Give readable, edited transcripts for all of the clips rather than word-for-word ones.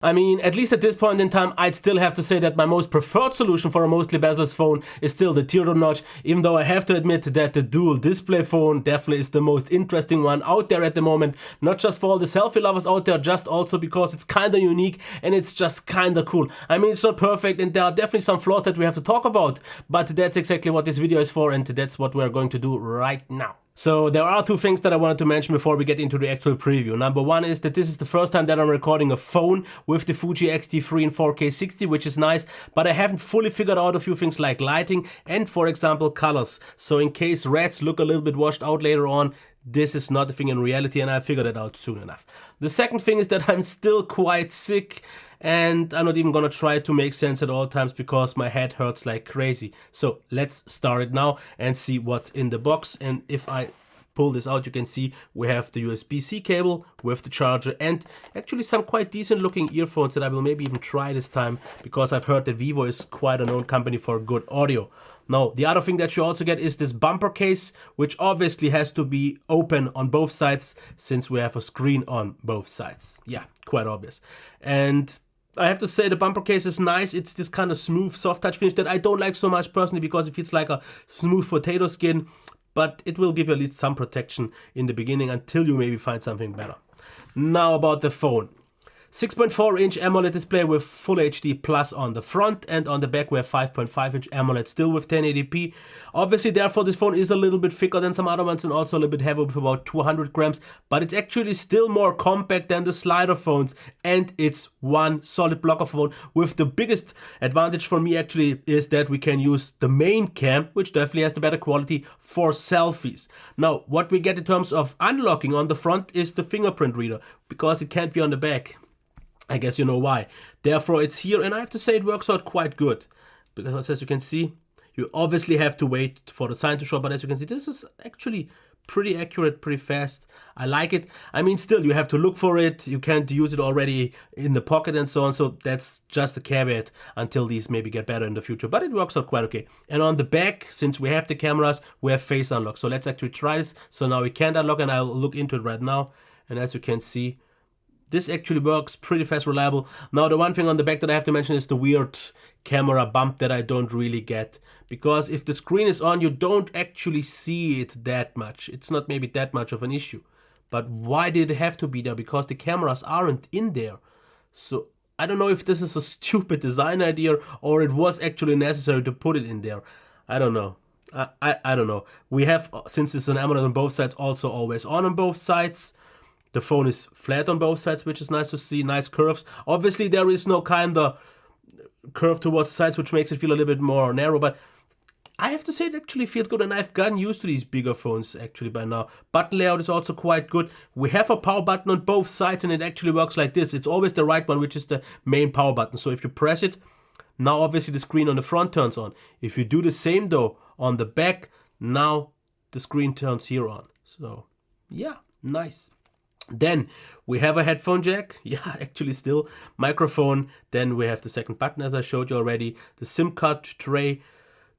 I mean, at least at this point in time, I'd still have to say that my most preferred solution for a mostly bezel-less phone is still the teardrop notch, even though I have to admit that the dual display phone definitely is the most interesting one out there at the moment, not just for all the selfie lovers out there, just also because it's kinda unique and it's just kinda cool. I mean, it's not perfect and there are definitely some flaws that we have to talk about, but that's exactly what this video is for and that's what we're going to do right now. So there are two things that I wanted to mention before we get into the actual preview. Number one is that this is the first time that I'm recording a phone with the Fuji X-T3 in 4K 60, which is nice, but I haven't fully figured out a few things like lighting and, for example, colors. So in case reds look a little bit washed out later on, this is not a thing in reality and I'll figure that out soon enough. The second thing is that I'm still quite sick and I'm not even gonna try to make sense at all times because my head hurts like crazy. So let's start it now and see what's in the box. And if I pull this out, you can see we have the USB-C cable with the charger and actually some quite decent looking earphones that I will maybe even try this time because I've heard that Vivo is quite a known company for good audio. Now, the other thing that you also get is this bumper case, which obviously has to be open on both sides since we have a screen on both sides. Yeah, quite obvious. And I have to say the bumper case is nice. It's this kind of smooth, soft touch finish that I don't like so much personally because it feels like a smooth potato skin, but it will give you at least some protection in the beginning until you maybe find something better. Now about the phone. 6.4-inch AMOLED display with Full HD Plus on the front, and on the back we have 5.5-inch AMOLED still with 1080p. Obviously, therefore, this phone is a little bit thicker than some other ones and also a little bit heavier with about 200 grams, but it's actually still more compact than the slider phones, and it's one solid blocker phone. With the biggest advantage for me actually is that we can use the main cam, which definitely has the better quality, for selfies. Now, what we get in terms of unlocking on the front is the fingerprint reader, because it can't be on the back. I guess you know why. Therefore, it's here, and I have to say it works out quite good. Because as you can see, you obviously have to wait for the sign to show, but as you can see, this is actually pretty accurate, pretty fast. I like it. I mean, still, you have to look for it. You can't use it already in the pocket and so on, so that's just a caveat until these maybe get better in the future, but it works out quite okay. And on the back, since we have the cameras, we have face unlock. So let's actually try this. So now we can't unlock, and I'll look into it right now. And as you can see, this actually works pretty fast, reliable. Now, the one thing on the back that I have to mention is the weird camera bump that I don't really get. Because if the screen is on, you don't actually see it that much. It's not maybe that much of an issue. But why did it have to be there? Because the cameras aren't in there. So I don't know if this is a stupid design idea or it was actually necessary to put it in there. I don't know. I don't know. We have, since it's an AMOLED on both sides, also always on both sides. The phone is flat on both sides, which is nice to see, nice curves. Obviously, there is no kind of curve towards the sides, which makes it feel a little bit more narrow, but I have to say it actually feels good, and I've gotten used to these bigger phones actually by now. Button layout is also quite good. We have a power button on both sides, and it actually works like this. It's always the right one, which is the main power button. So if you press it, now obviously the screen on the front turns on. If you do the same though on the back, now the screen turns here on. So yeah, nice. Then we have a headphone jack, yeah, actually still, microphone, then we have the second button as I showed you already, the SIM card tray,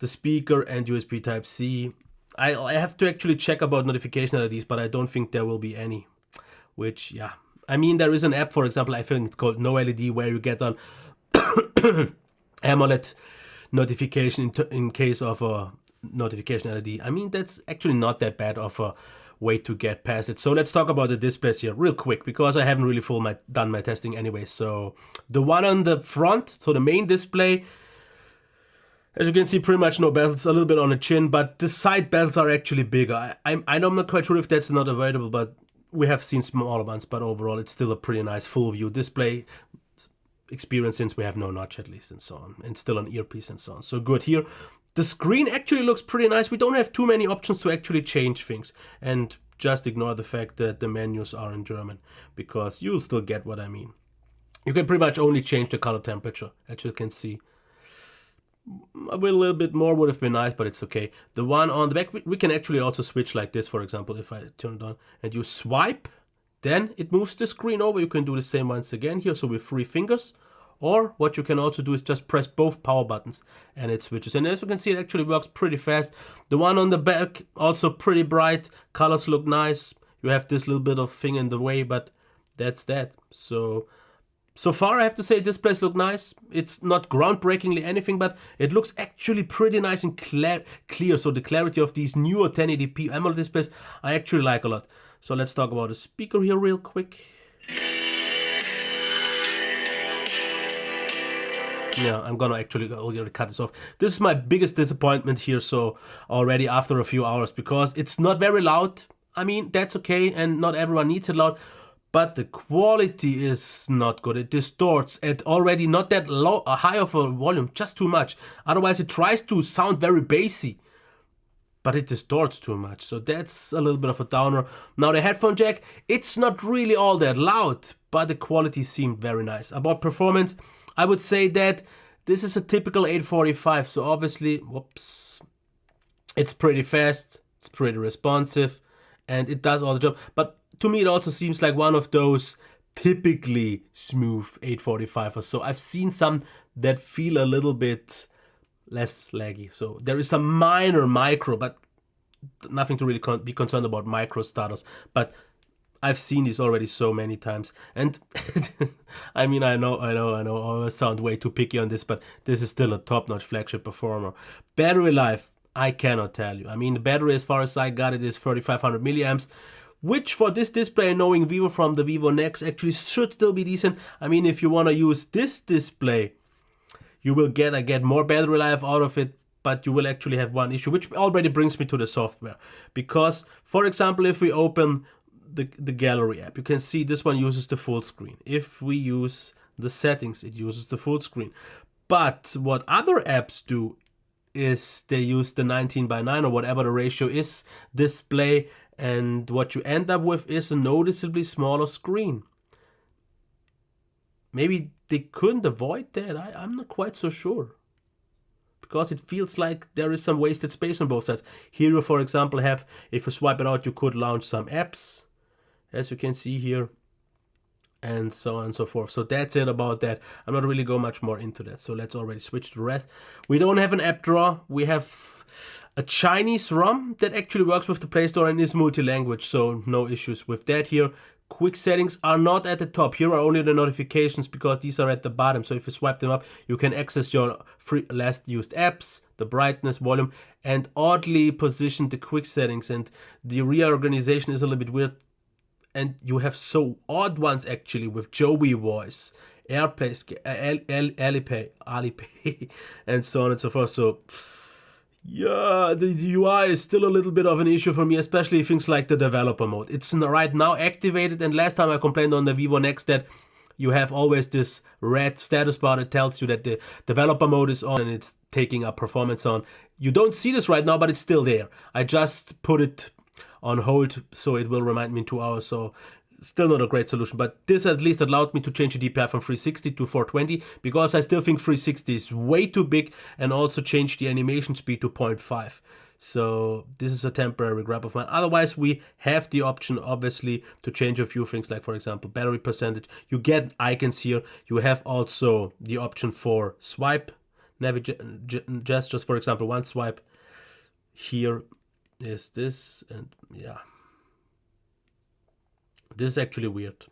the speaker and USB Type-C. I have to actually check about notification LEDs, but I don't think there will be any, which, yeah. I mean, there is an app, for example, I think it's called No LED, where you get an AMOLED notification in case of a notification LED. I mean, that's actually not that bad of a way to get past it. So let's talk about the displays here real quick, because I haven't really done my testing anyway. So the one on the front, so the main display, as you can see, pretty much no bezels, a little bit on the chin, but the side bezels are actually bigger. I'm not quite sure if that's not available, but we have seen smaller ones, but overall it's still a pretty nice full view display experience since we have no notch at least and so on, and still an earpiece and so on. So good here. The screen actually looks pretty nice. We don't have too many options to actually change things, and just ignore the fact that the menus are in German, because you'll still get what I mean. You can pretty much only change the color temperature, as you can see. A little bit more would have been nice, but it's okay. The one on the back, we can actually also switch like this, for example, if I turn it on and you swipe, then it moves the screen over. You can do the same once again here, so with 3 fingers. Or what you can also do is just press both power buttons and it switches. And as you can see, it actually works pretty fast. The one on the back, also pretty bright. Colors look nice. You have this little bit of thing in the way, but that's that. So So far I have to say displays look nice. It's not groundbreakingly anything, but it looks actually pretty nice and clear. So the clarity of these newer 1080p AMOLED displays I actually like a lot. So let's talk about the speaker here real quick. Yeah, I'm gonna actually cut this off. This is my biggest disappointment here, so already after a few hours, because it's not very loud. I mean, that's okay, and not everyone needs it loud, but the quality is not good. It distorts at already not that low, high of a volume, just too much. Otherwise, it tries to sound very bassy, but it distorts too much. So that's a little bit of a downer. Now the headphone jack, it's not really all that loud, but the quality seemed very nice. About performance, I would say that this is a typical 845. So obviously, whoops, it's pretty fast, it's pretty responsive, and it does all the job. But to me, it also seems like one of those typically smooth 845 or so. I've seen some that feel a little bit less laggy. So there is some minor micro, but nothing to really be concerned about micro stutters. But I've seen these already so many times. And I mean, I know, I always sound way too picky on this, but this is still a top-notch flagship performer. Battery life, I cannot tell you. I mean, the battery, as far as I got it, is 3500 milliamps. Which for this display, knowing Vivo from the Vivo NEX, actually should still be decent. I mean, if you want to use this display, you will get more battery life out of it, but you will actually have one issue, which already brings me to the software. Because, for example, if we open the gallery app, you can see this one uses the full screen. If we use the settings, it uses the full screen. But what other apps do is they use the 19:9 or whatever the ratio is display, and what you end up with is a noticeably smaller screen. Maybe they couldn't avoid that. I'm not quite so sure, because it feels like there is some wasted space on both sides. Here you, for example, have, if you swipe it out, you could launch some apps, as you can see here, and so on and so forth. So that's it about that. I'm not really going much more into that. So let's already switch to the rest. We don't have an app drawer. We have a Chinese ROM that actually works with the Play Store and is multi-language, so no issues with that here. Quick settings are not at the top. Here are only the notifications, because these are at the bottom. So if you swipe them up, you can access your last used apps, the brightness, volume, and oddly positioned the quick settings. And the reorganization is a little bit weird. And you have so odd ones actually with Joey voice, AirPlay, Alipay, and so on and so forth. So yeah, the UI is still a little bit of an issue for me, especially things like the developer mode. It's right now activated, and last time I complained on the Vivo NEX that you have always this red status bar that tells you that the developer mode is on and it's taking up performance on. You don't see this right now, but it's still there. I just put it on hold, so it will remind me in 2 hours. So still not a great solution, but this at least allowed me to change the DPI from 360 to 420, because I still think 360 is way too big, and also change the animation speed to 0.5. So this is a temporary grab of mine. Otherwise, we have the option, obviously, to change a few things, like, for example, battery percentage. You get icons here. You have also the option for swipe gestures. For example, one swipe here is this, and yeah, this is actually weird,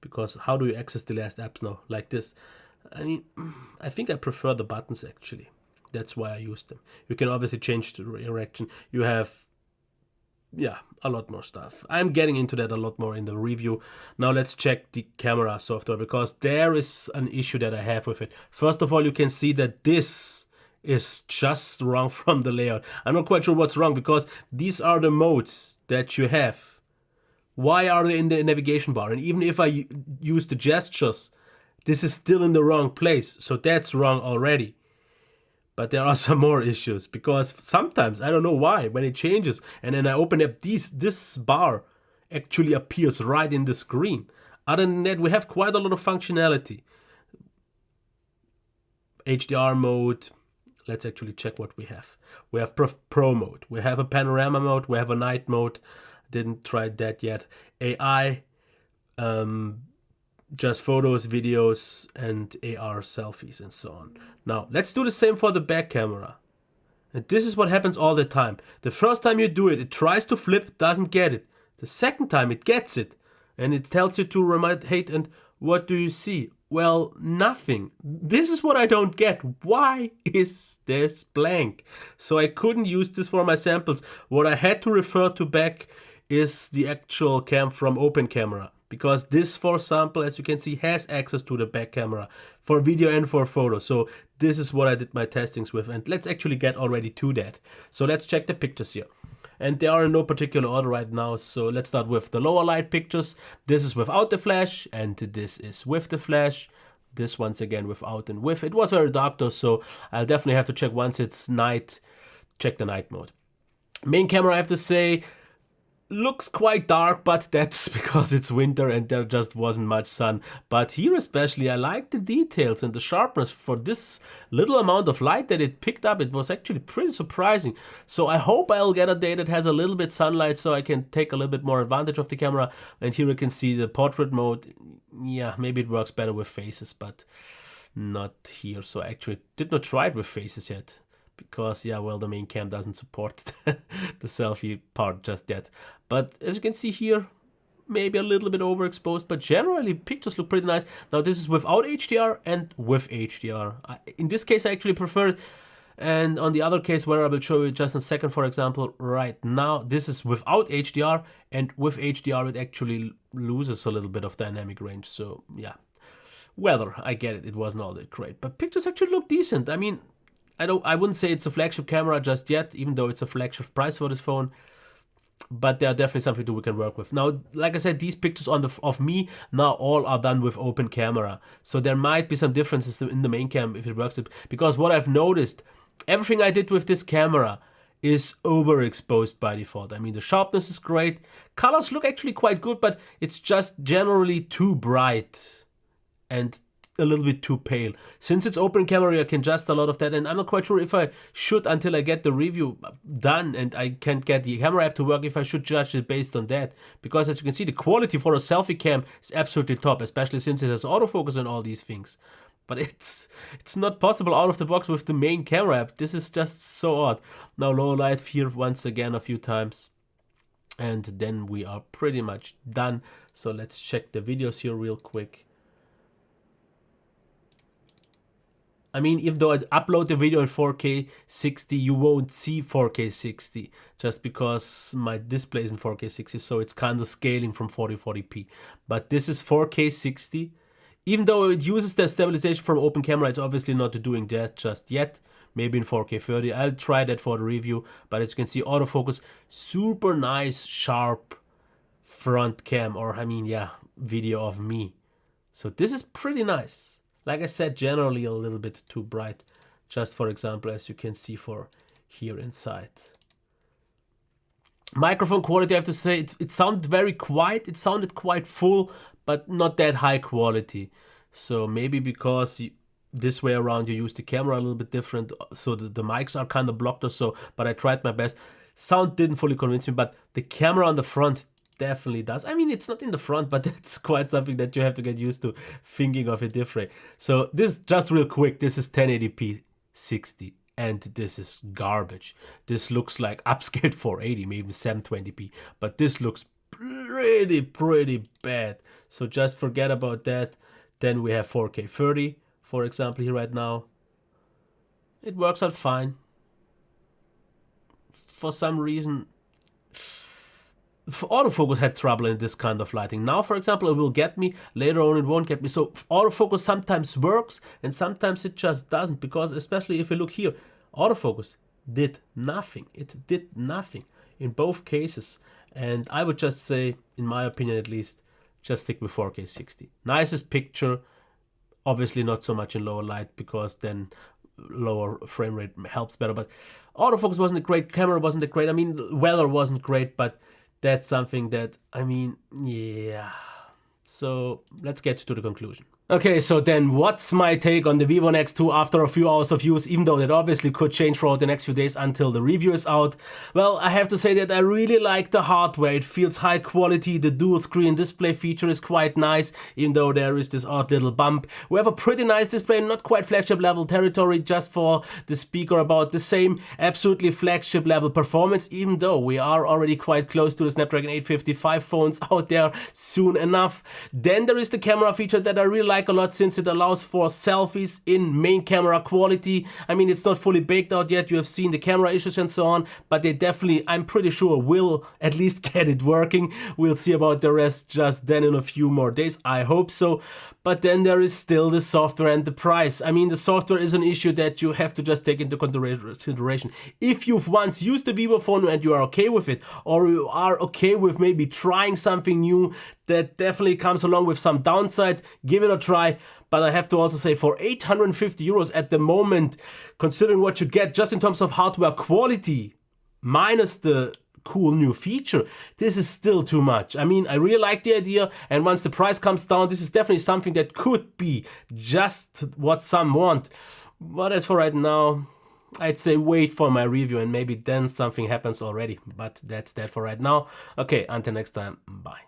because how do you access the last apps now like this? I mean, I think I prefer the buttons actually. That's why I use them. You can obviously change the direction. You have, yeah, a lot more stuff. I'm getting into that a lot more in the review. Now let's check the camera software, because there is an issue that I have with it. First of all, you can see that this is just wrong from the layout. I'm not quite sure what's wrong, because these are the modes that you have. Why are they in the navigation bar? And even if I use the gestures, this is still in the wrong place. So that's wrong already. But there are some more issues, because sometimes, I don't know why, when it changes and then I open up this bar actually appears right in the screen. Other than that, we have quite a lot of functionality. Hdr mode. Let's actually check what we have. We have Pro mode. We have a panorama mode. We have a night mode. Didn't try that yet. AI, just photos, videos, and AR selfies, and so on. Now, let's do the same for the back camera. And this is what happens all the time. The first time you do it, it tries to flip, doesn't get it. The second time, it gets it. And it tells you to remind, and what do you see? Well, nothing. This is what I don't get. Why is this blank? So I couldn't use this for my samples. What I had to refer to back is the actual cam from Open Camera, because this, for example, as you can see, has access to the back camera for video and for photo. So this is what I did my testings with, and let's actually get already to that. So let's check the pictures here. And they are in no particular order right now, so let's start with the lower light pictures. This is without the flash, and this is with the flash. This once again without and with. It was very dark though, so I'll definitely have to check once it's night, check the night mode. Main camera, I have to say, looks quite dark, but that's because it's winter and there just wasn't much sun. But here especially, I like the details and the sharpness for this little amount of light that it picked up. It was actually pretty surprising. So I hope I'll get a day that has a little bit sunlight so I can take a little bit more advantage of the camera. And here you can see the portrait mode. Yeah, maybe it works better with faces, but not here. So I actually did not try it with faces yet, because, yeah, well, the main cam doesn't support the selfie part just yet. But as you can see here, maybe a little bit overexposed, but generally pictures look pretty nice. Now this is without HDR and with HDR. In this case I actually prefer it, and on the other case, where I will show you just in a second, for example, right now, this is without HDR, and with HDR it actually loses a little bit of dynamic range. So yeah, weather, I get it, it wasn't all that great, but pictures actually look decent. I mean, I wouldn't say it's a flagship camera just yet, even though it's a flagship price for this phone. But they are definitely something that we can work with. Now, like I said, these pictures of me now all are done with Open Camera. So there might be some differences in the main cam if it works. Because what I've noticed, everything I did with this camera is overexposed by default. I mean, the sharpness is great. Colors look actually quite good, but it's just generally too bright and a little bit too pale. Since it's Open Camera, I can adjust a lot of that, and I'm not quite sure if I should, until I get the review done and I can't get the camera app to work, if I should judge it based on that. Because as you can see, the quality for a selfie cam is absolutely top, especially since it has autofocus and all these things. But it's not possible out of the box with the main camera app. This is just so odd. Now lower light here once again a few times, and then we are pretty much done. So let's check the videos here real quick. I mean, even though I upload the video in 4K 60, you won't see 4K 60 just because my display is in 4K 60, so it's kind of scaling from 4040p. But this is 4K 60. Even though it uses the stabilization from Open Camera, it's obviously not doing that just yet. Maybe in 4K 30. I'll try that for the review. But as you can see, autofocus, super nice, sharp front cam, or I mean, yeah, video of me. So this is pretty nice. Like I said, generally a little bit too bright. Just for example, as you can see for here inside. Microphone quality, I have to say, it sounded very quiet. It sounded quite full, but not that high quality. So maybe because this way around you use the camera a little bit different, so the mics are kind of blocked or so, but I tried my best. Sound didn't fully convince me, but the camera on the front definitely does. I mean, it's not in the front, but that's quite something that you have to get used to thinking of it different. So this, just real quick, this is 1080p 60, and this is garbage. This looks like upscaled 480, maybe 720p, but this looks pretty bad. So just forget about that. Then we have 4K 30, for example, here right now. It works out fine. For some reason, autofocus had trouble in this kind of lighting. Now, for example, it will get me. Later on, it won't get me. So autofocus sometimes works and sometimes it just doesn't. Because especially if you look here, autofocus did nothing. It did nothing in both cases. And I would just say, in my opinion at least, just stick with 4K 60. Nicest picture. Obviously not so much in lower light, because then lower frame rate helps better. But autofocus wasn't great. Camera wasn't great. I mean, weather wasn't great, but that's something that, I mean, yeah. So let's get to the conclusion. Okay, so then what's my take on the Vivo NEX 2 after a few hours of use, even though that obviously could change throughout the next few days until the review is out? Well, I have to say that I really like the hardware. It feels high quality, the dual screen display feature is quite nice, even though there is this odd little bump. We have a pretty nice display, not quite flagship level territory, just for the speaker about the same, absolutely flagship level performance, even though we are already quite close to the Snapdragon 855 phones out there soon enough. Then there is the camera feature that I really like a lot, since it allows for selfies in main camera quality. I mean, it's not fully baked out yet, you have seen the camera issues and so on, but they definitely, I'm pretty sure, will at least get it working. We'll see about the rest just then in a few more days, I hope so. But then there is still the software and the price. I mean, the software is an issue that you have to just take into consideration. If you've once used the Vivo phone and you are okay with it, or you are okay with maybe trying something new that definitely comes along with some downsides, give it a try. But I have to also say, for 850 euros at the moment, considering what you get just in terms of hardware quality, minus the cool new feature, this is still too much. I mean, I really like the idea, and once the price comes down, this is definitely something that could be just what some want. But as for right now, I'd say wait for my review and maybe then something happens already. But that's that for right now. Okay, until next time, bye.